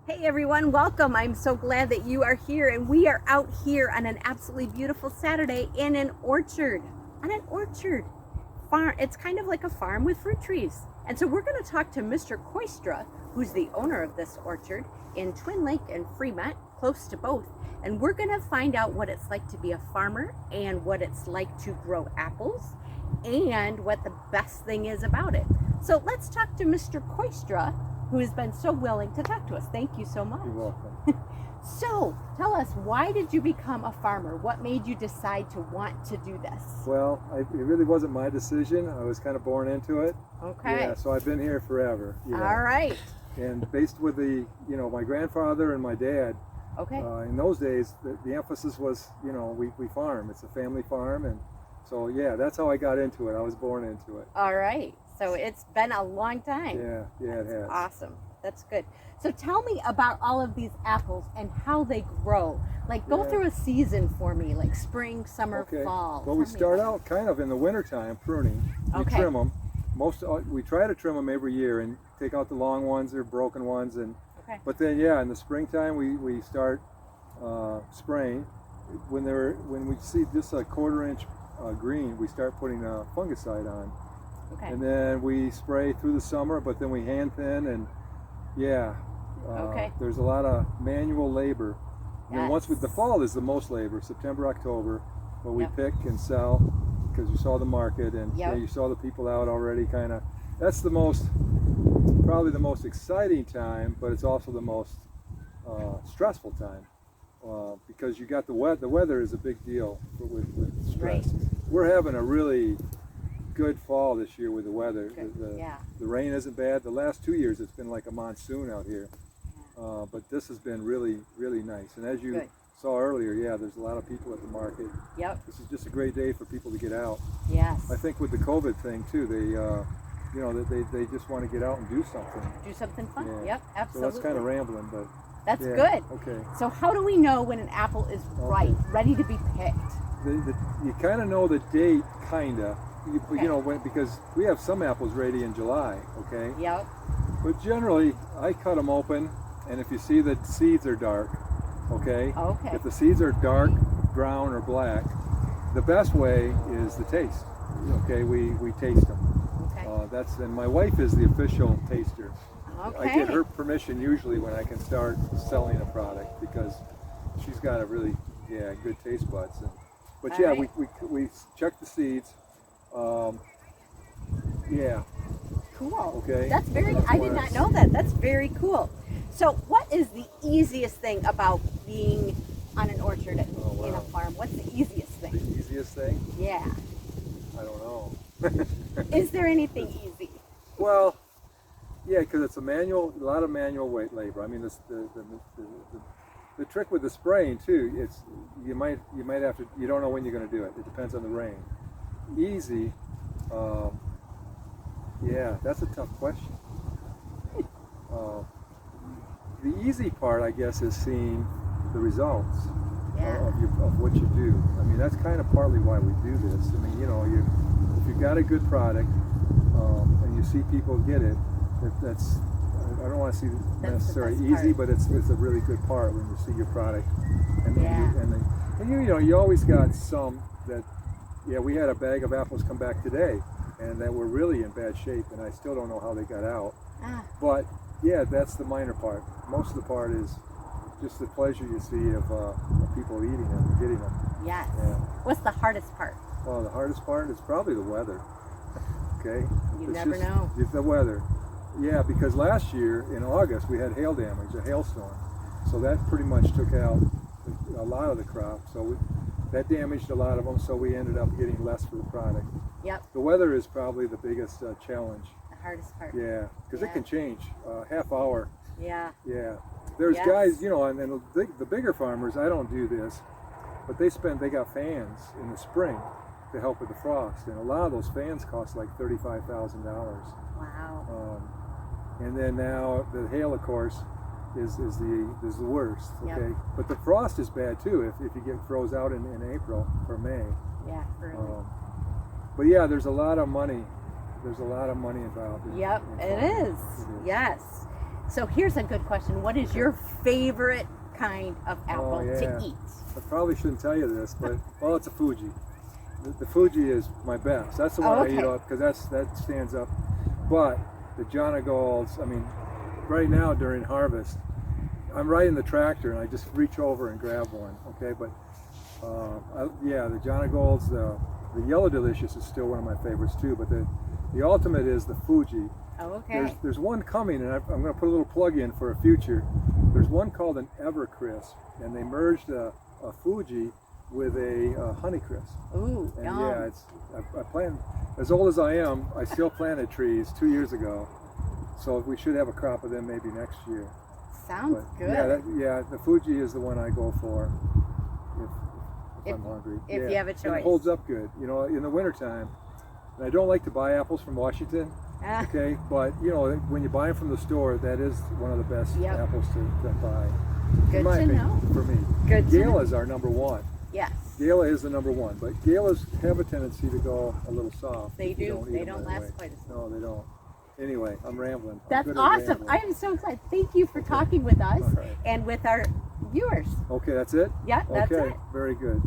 Hey everyone, welcome. I'm so glad that you are here, and we are out here on an absolutely beautiful Saturday in an orchard. On an orchard farm. It's kind of like a farm with fruit trees. And so we're going to talk to Mr. Kooistra, who's the owner of this orchard in Twin Lake and Fremont, close to both. And we're going to find out what it's like to be a farmer and what it's like to grow apples and what the best thing is about it. So let's talk to Mr. Kooistra, who has been so willing to talk to us. Thank you so much. You're welcome. So, tell us, why did you become a farmer? What made you decide to want to do this? Well, it really wasn't my decision. I was kind of born into it. Okay. Yeah, so I've been here forever. Yeah. All right. And based with my grandfather and my dad, Okay. in those days, the emphasis was, we farm. It's a family farm. And so, yeah, that's how I got into it. I was born into it. All right. So it's been a long time. Yeah, it has. Awesome. That's good. So tell me about all of these apples and how they grow. Like, go through a season for me, like spring, summer, Okay. fall. Well, we start out kind of in the wintertime pruning. We Okay. trim them. We try to trim them every year and take out the long ones or broken ones. Okay. But then, in the springtime, we start spraying. When we see just a 1/4 inch green, we start putting a fungicide on. Okay. And then we spray through the summer, but then we hand thin, and there's a lot of manual labor. And then once the fall is the most labor, September, October, where we pick and sell, because you saw the market and you saw the people out already. That's probably the most exciting time, but it's also the most stressful time, because you got the weather is a big deal with stress. Right. We're having a really good fall this year with the weather. The rain isn't bad. The last 2 years it's been like a monsoon out here, but this has been really, really nice. And as you saw earlier, there's a lot of people at the market. Yep. This is just a great day for people to get out. Yes. I think with the COVID thing too, they just want to get out and do something. Do something fun. Yeah. Yep, absolutely. So that's kind of rambling, but that's good. Okay. So how do we know when an apple is ripe, ready to be picked? You kind of know the date, because we have some apples ready in July, okay? Yep. But generally, I cut them open, and if you see the seeds are dark, okay? Okay. If the seeds are dark, brown, or black, the best way is the taste, okay? We taste them. Okay. And my wife is the official taster. Okay. I get her permission usually when I can start selling a product, because she's got a really good taste buds. But we check the seeds. Cool. Okay. That's I did not know that. That's very cool. So what is the easiest thing about being on an orchard in a farm? What's the easiest thing? The easiest thing? Yeah. I don't know. Is there anything easy? Well, because it's a lot of manual weight labor. I mean, the trick with the spraying too, you might have to. You don't know when you're going to do it. It depends on the rain. Easy, that's a tough question. The easy part, I guess, is seeing the results of what you do. I mean, that's kind of partly why we do this. I mean, if you've got a good product and you see people get it, I don't want to see necessarily easy, but it's a really good part when you see your product. And you always got some that, we had a bag of apples come back today, and that were really in bad shape, and I still don't know how they got out. But that's the minor part. Most of the part is just the pleasure you see of people eating them and getting them. Yes. Yeah. What's the hardest part? Well, the hardest part is probably the weather. Okay. You never know. It's the weather. Yeah, because last year in August we had hail damage, a hailstorm. So that pretty much took out a lot of the crop. So that damaged a lot of them, so we ended up getting less for the product. Yep. The weather is probably the biggest challenge. The hardest part. Yeah, because it can change. Half hour. Yeah. Yeah. There's guys, and the bigger farmers, I don't do this, but they got fans in the spring to help with the frost, and a lot of those fans cost like $35,000. Wow. And then now the hail, of course, is the worst. Okay, Yep. but the frost is bad too if you get froze out in April or May. Yeah. Really. But there's a lot of money. There's a lot of money involved. Yep, it is. Yes. So here's a good question. What is your favorite kind of apple to eat? I probably shouldn't tell you this, but well, it's a Fuji. The Fuji is my best. That's the one I eat up because that stands up. But the Jana Golds, I mean, right now during harvest, I'm riding the tractor and I just reach over and grab one. Okay, but yeah, the Jana Golds, the Yellow Delicious is still one of my favorites too. But the ultimate is the Fuji. Oh, okay. There's one coming, and I'm going to put a little plug in for a future. There's one called an Evercrisp, and they merged a Fuji with a Honeycrisp. Ooh, and yum. Yeah, I plant, as old as I am, I still planted trees 2 years ago, so we should have a crop of them maybe next year. Sounds good. Yeah, the Fuji is the one I go for if I'm hungry. If you have a choice. And it holds up good, you know, in the wintertime. And I don't like to buy apples from Washington. Okay, but you know, when you buy them from the store, that is one of the best apples to buy. Good in my to opinion, know. for me. Good to know. Gala's are number one. Yes. Gala is the number one, but Galas have a tendency to go a little soft. They do. They don't last quite as long. No, they don't. Anyway, I'm rambling. That's awesome. I am so glad. Thank you for talking with us and with our viewers. Okay, that's it? Yeah, that's it. Okay, very good.